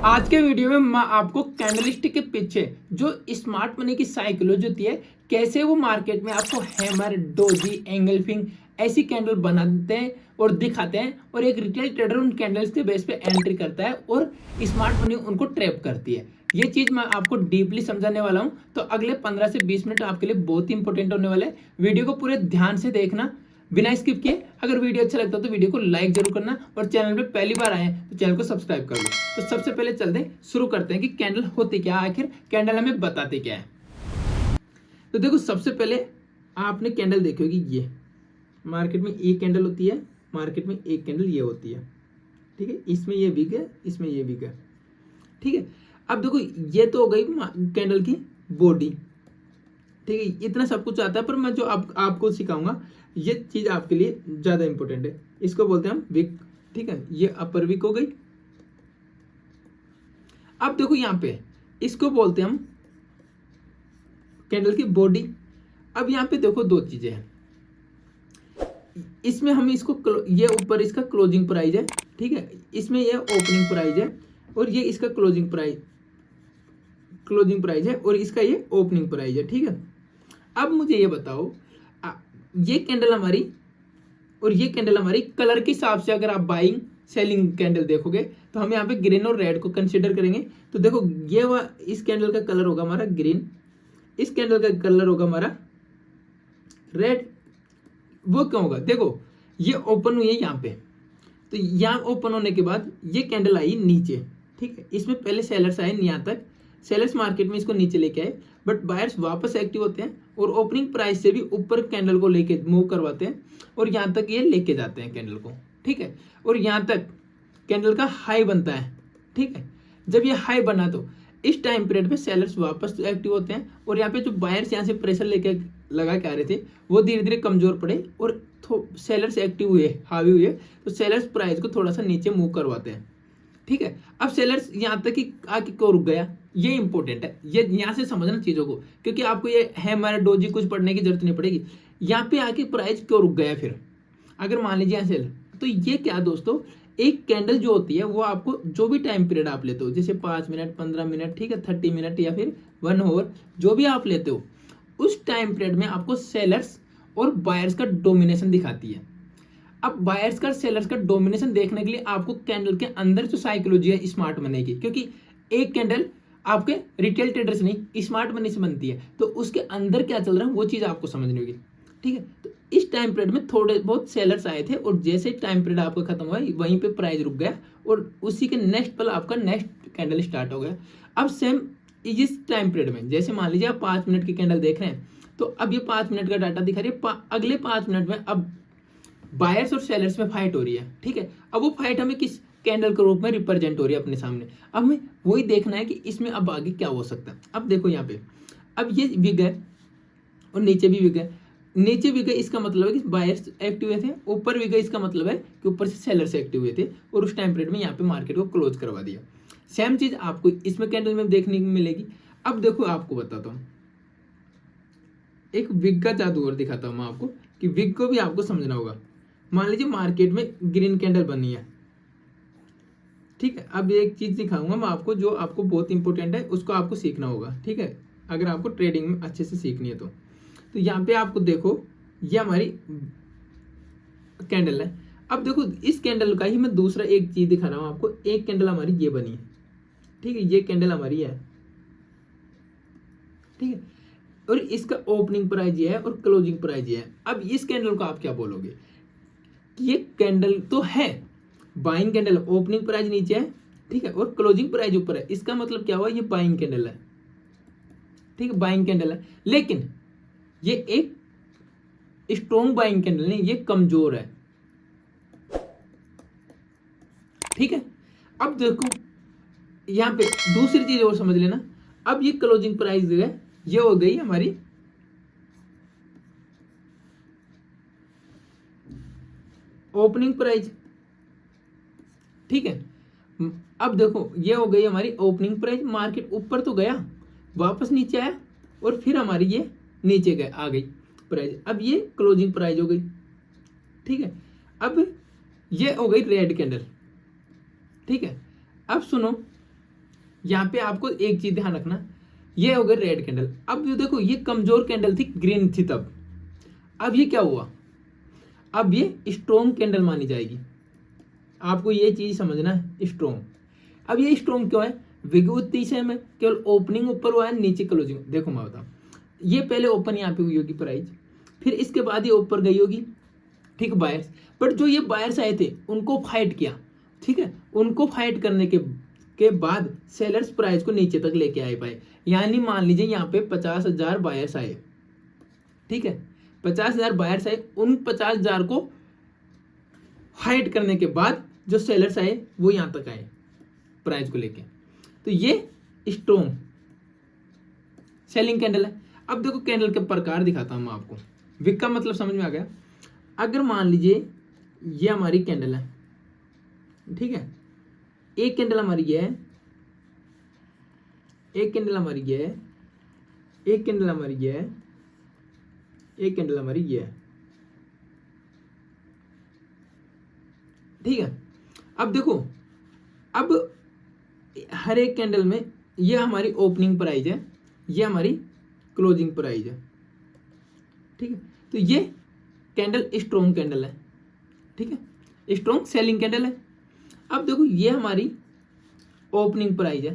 आज के वीडियो में मैं आपको कैंडलस्टिक के पीछे जो स्मार्ट मनी की साइकोलॉजी होती है, कैसे वो मार्केट में आपको हैमर, डोजी, एंगल्फिंग ऐसी कैंडल बनाते हैं और दिखाते हैं, और एक रिटेल ट्रेडर उन कैंडल्स के बेस पे एंट्री करता है और स्मार्ट मनी उनको ट्रैप करती है। ये चीज मैं आपको डीपली समझाने वाला हूं, तो अगले 15 से 20 मिनट आपके लिए बहुत ही इंपॉर्टेंट होने वाले हैं। वीडियो को पूरे ध्यान से देखना बिना स्किप किए। अगर वीडियो अच्छा लगता है तो वीडियो को लाइक जरूर करना, और चैनल पे पहली बार आए हैं तो चैनल को सब्सक्राइब कर लो। तो सबसे पहले चलते हैं, शुरू करते हैं कि कैंडल होती क्या है, आखिर कैंडल हमें बताते क्या है। तो देखो, सबसे पहले आपने कैंडल देखी होगी, ये मार्केट में एक कैंडल होती है, मार्केट में एक कैंडल ये होती है, ठीक है। इसमें ये वीक है, इसमें ये वीक है, ठीक है। अब देखो, ये तो हो गई कैंडल की बॉडी, ठीक है। इतना सब कुछ आता है, पर मैं जो आपको सिखाऊंगा ये चीज आपके लिए ज्यादा इंपॉर्टेंट है। इसको बोलते हैं हम विक, ठीक है। ये अपर विक हो गई। अब देखो यहाँ पे, इसको बोलते हैं हम कैंडल की बॉडी। अब यहाँ पे देखो दो चीजें हैं, इसमें हम इसको ये ऊपर इसका क्लोजिंग प्राइस है, ठीक है। इसमें ये ओपनिंग प्राइस है, और ये इसका क्लोजिंग प्राइस है, और इसका ये ओपनिंग प्राइस है, ठीक है। अब मुझे ये बताओ, ये कैंडल हमारी और ये कैंडल हमारी कलर के हिसाब से अगर आप बाइंग सेलिंग कैंडल देखोगे तो हम यहाँ पे ग्रीन और रेड को कंसीडर करेंगे। तो देखो, ये इस कैंडल का कलर होगा हमारा ग्रीन, इस कैंडल का कलर होगा हमारा रेड। वो क्यों होगा? देखो, ये ओपन हुई है यहाँ पे, तो यहाँ ओपन होने के बाद ये कैंडल आई नीचे, ठीक है। इसमें पहले सेलर्स आए यहाँ तक, सेलर्स मार्केट में इसको नीचे लेके आए, बट बायर्स वापस एक्टिव होते हैं और ओपनिंग प्राइस से भी ऊपर कैंडल को लेके मूव करवाते हैं, और यहाँ तक ये लेके जाते हैं कैंडल को, ठीक है। और यहाँ तक कैंडल का हाई बनता है, ठीक है। जब ये हाई बना तो इस टाइम पीरियड पे सेलर्स वापस एक्टिव होते हैं, और यहाँ पे जो बायर्स यहाँ से प्रेशर लेके लगा के आ रहे थे वो धीरे धीरे कमजोर पड़े, और सेलर्स एक्टिव हुए, हावी हुए, तो सेलर्स प्राइस को थोड़ा सा नीचे मूव करवाते हैं, ठीक है। अब सेलर्स यहाँ तक कि आके क्यों रुक गया, ये इंपॉर्टेंट है, ये यहाँ से समझना चीजों को, क्योंकि आपको ये हैमर, डोजी कुछ पढ़ने की जरूरत नहीं पड़ेगी। यहाँ पे आके प्राइस क्यों रुक गया फिर, अगर मान लीजिए सेल, तो ये क्या दोस्तों, एक कैंडल जो होती है वो आपको जो भी टाइम पीरियड आप लेते हो, जैसे 5 मिनट, 15 मिनट, ठीक है, 30 मिनट या फिर 1 आवर, जो भी आप लेते हो, उस टाइम पीरियड में आपको सेलर्स और बायर्स का डोमिनेशन दिखाती है। अब बायर्स का सेलर्स का डोमिनेशन देखने के लिए आपको कैंडल के अंदर जो साइकोलॉजी है स्मार्ट मनी की, क्योंकि एक कैंडल आपके रिटेल ट्रेडर से नहीं, स्मार्ट मनी से बनती है, तो उसके अंदर क्या चल रहा है वो चीज आपको समझनी होगी, ठीक है। तो इस टाइम पीरियड में थोड़े बहुत सेलर्स आए थे, और जैसे टाइम पीरियड आपका खत्म हुआ वहीं पे प्राइस रुक गया, और उसी के नेक्स्ट पल आपका नेक्स्ट कैंडल स्टार्ट हो गया। अब सेम इस टाइम पीरियड में, जैसे मान लीजिए आप 5 मिनट की कैंडल देख रहे हैं, तो अब ये 5 मिनट का डाटा दिखा रही है, अगले 5 मिनट में अब बायर्स और सेलर्स में फाइट हो रही है, ठीक है। अब वो फाइट हमें किस कैंडल के रूप में रिप्रेजेंट हो रही है अपने सामने, अब हमें वही देखना है कि इसमें अब आगे क्या हो सकता है। अब देखो यहाँ पे, अब ये विग है और नीचे भी विग है, नीचे विग है इसका मतलब है कि बायर्स एक्टिव हुए थे, ऊपर विग है इसका मतलब है कि ऊपर से सेलर्स एक्टिव हुए थे, और उस टाइम पीरियड में यहाँ पे मार्केट को क्लोज करवा दिया। सेम चीज आपको इसमें कैंडल में देखने को मिलेगी। अब देखो, आपको बताता हूँ, एक विग का जादू और दिखाता हूँ मैं आपको, कि विग को भी आपको समझना होगा। मान लीजिए मार्केट में ग्रीन कैंडल बनी है, ठीक है। अब एक चीज दिखाऊंगा मैं आपको जो आपको बहुत इंपॉर्टेंट है, उसको आपको सीखना होगा, ठीक है, अगर आपको ट्रेडिंग में अच्छे से सीखनी है तो यहाँ पे आपको देखो, ये हमारी कैंडल है। अब देखो, इस कैंडल का ही मैं दूसरा एक चीज दिखा रहा हूँ आपको। एक कैंडल हमारी ये बनी है, ठीक है, ये कैंडल हमारी है, ठीक है, और इसका ओपनिंग प्राइस ये है और क्लोजिंग प्राइस ये है। अब इस कैंडल को आप क्या बोलोगे, ये कैंडल तो है बाइंग कैंडल, ओपनिंग प्राइस नीचे है, ठीक है, और क्लोजिंग प्राइस ऊपर है, इसका मतलब क्या हुआ, ये बाइंग कैंडल है, ठीक है, बाइंग कैंडल है। लेकिन ये एक स्ट्रॉन्ग बाइंग कैंडल नहीं, ये कमजोर है, ठीक है। अब देखो यहाँ पे दूसरी चीज और समझ लेना। अब ये क्लोजिंग प्राइस जो है ये हो गई हमारी ओपनिंग प्राइस, ठीक है। अब देखो, ये हो गई हमारी ओपनिंग प्राइस, मार्केट ऊपर तो गया, वापस नीचे आया, और फिर हमारी ये नीचे गए आ गई प्राइस। अब ये क्लोजिंग प्राइस हो गई, ठीक है। अब ये हो गई रेड कैंडल, ठीक है। अब सुनो, यहाँ पे आपको एक चीज ध्यान रखना, ये हो गई रेड कैंडल। अब जो देखो ये कमजोर कैंडल थी, ग्रीन थी तब, अब ये क्या हुआ, अब ये स्ट्रॉन्ग कैंडल मानी जाएगी। आपको ये चीज समझना है, स्ट्रॉन्ग। अब ये स्ट्रॉन्ग क्यों है, विगुति से में केवल ओपनिंग ऊपर हुआ है, नीचे क्लोजिंग। देखो मैं बताऊं, ये पहले ओपन यहाँ पे हुई होगी प्राइस, फिर इसके बाद ये ऊपर गई होगी, ठीक, बायर्स। बट जो ये बायर्स आए थे उनको फाइट किया, ठीक है, उनको फाइट करने के बाद सेलर्स प्राइस को नीचे तक लेके आए पाए। यानी मान लीजिए यहाँ पे 50,000 बायर्स आए, ठीक है, 50,000 बायर्स आए, उन 50,000 को फाइट करने के बाद जो सेलर्स आए वो यहाँ तक आए प्राइस को लेके। तो ये स्ट्रॉन्ग सेलिंग कैंडल है। अब देखो कैंडल के प्रकार दिखाता हूं मैं आपको, विक का मतलब समझ में आ गया। अगर मान लीजिए ये हमारी कैंडल है, ठीक है, एक कैंडल हमारी ये है, एक कैंडल हमारी ये है, एक कैंडल हमारी ये है, एक कैंडल हमारी ये है, ठीक है। अब देखो, अब हर एक कैंडल में ये हमारी ओपनिंग प्राइस है, ये हमारी क्लोजिंग प्राइस है, ठीक है। तो ये कैंडल स्ट्रॉन्ग कैंडल है, ठीक है, स्ट्रॉन्ग सेलिंग कैंडल है। अब देखो ये हमारी ओपनिंग प्राइस है,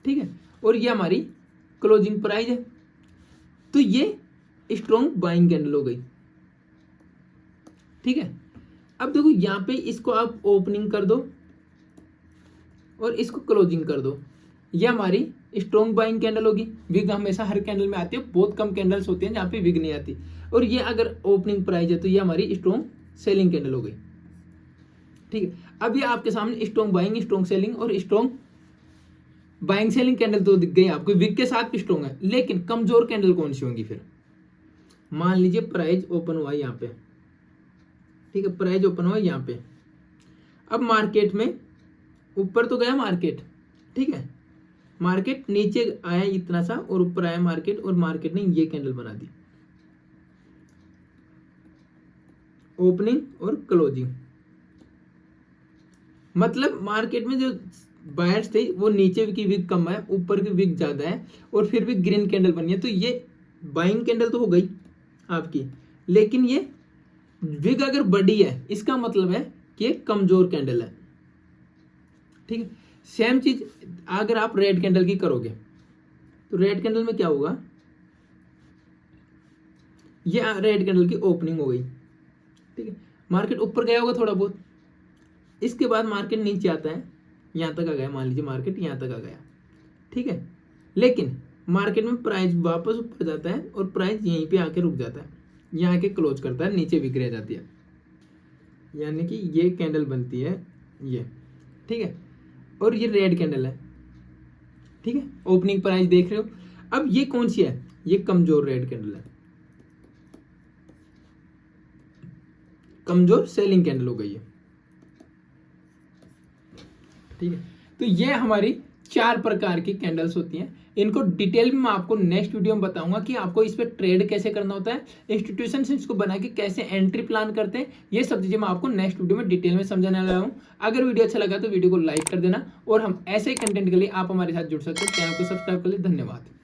ठीक है, और ये हमारी क्लोजिंग प्राइस है। तो ये स्ट्रॉन्ग बाइंग कैंडल हो गई, ठीक है। अब देखो यहाँ पे इसको आप ओपनिंग कर दो और इसको क्लोजिंग कर दो, ये हमारी स्ट्रॉन्ग बाइंग कैंडल होगी। विग हमेशा हर कैंडल में आती है, बहुत कम कैंडल्स होती हैं जहाँ पे विग नहीं आती। और ये अगर ओपनिंग प्राइस है तो ये हमारी स्ट्रॉन्ग सेलिंग कैंडल हो गई, ठीक है। अब ये आपके सामने स्ट्रॉन्ग बाइंग, स्ट्रॉन्ग सेलिंग और स्ट्रॉन्ग बाइंग सेलिंग कैंडल तो दिख गई आपको, विग के साथ भी स्ट्रॉन्ग है। लेकिन कमजोर कैंडल कौन सी होंगी फिर, मान लीजिए प्राइस ओपन हुआ यहाँ पे, ठीक है, प्राइस ओपन हुआ यहाँ पे। अब मार्केट में ऊपर तो गया मार्केट, ठीक है, मार्केट नीचे आया इतना सा और ऊपर आया मार्केट, और मार्केट ने ये कैंडल बना दी, ओपनिंग और क्लोजिंग। मतलब मार्केट में जो बायर्स थे वो नीचे की विग कम है, ऊपर की विग ज्यादा है, और फिर भी ग्रीन कैंडल बनी है। तो ये बाइंग कैंडल तो हो गई आपकी, लेकिन ये विग अगर बड़ी है इसका मतलब है कि ये कमजोर कैंडल है, ठीक है। सेम चीज अगर आप रेड कैंडल की करोगे तो रेड कैंडल में क्या होगा, ये रेड कैंडल की ओपनिंग हो गई, ठीक है, मार्केट ऊपर गया होगा थोड़ा बहुत, इसके बाद मार्केट नीचे आता है, यहाँ तक आ गया, मान लीजिए मार्केट यहाँ तक आ गया, ठीक है। लेकिन मार्केट में प्राइस वापस ऊपर जाता है और प्राइस यहीं पे आके रुक जाता है, यहाँ के क्लोज करता है, नीचे बिक रह जाती है। यानी कि ये कैंडल बनती है ये, ठीक है, और ये रेड कैंडल है, ठीक है, ओपनिंग प्राइस देख रहे हो। अब ये कौन सी है, ये कमजोर रेड कैंडल है, कमजोर सेलिंग कैंडल हो गई है, ठीक है। तो ये हमारी 4 प्रकार की कैंडल्स होती हैं। इनको डिटेल में मैं आपको नेक्स्ट वीडियो में बताऊंगा कि आपको इस पे ट्रेड कैसे करना होता है, इंस्टीट्यूशन से इसको बना के कैसे एंट्री प्लान करते हैं, ये सब चीजें मैं आपको नेक्स्ट वीडियो में डिटेल में समझाने वाला हूँ। अगर वीडियो अच्छा लगा तो वीडियो को लाइक कर देना, और हम ऐसे कंटेंट के लिए आप हमारे साथ जुड़ सकते हैं। चैनल को सब्सक्राइब कर ले। धन्यवाद।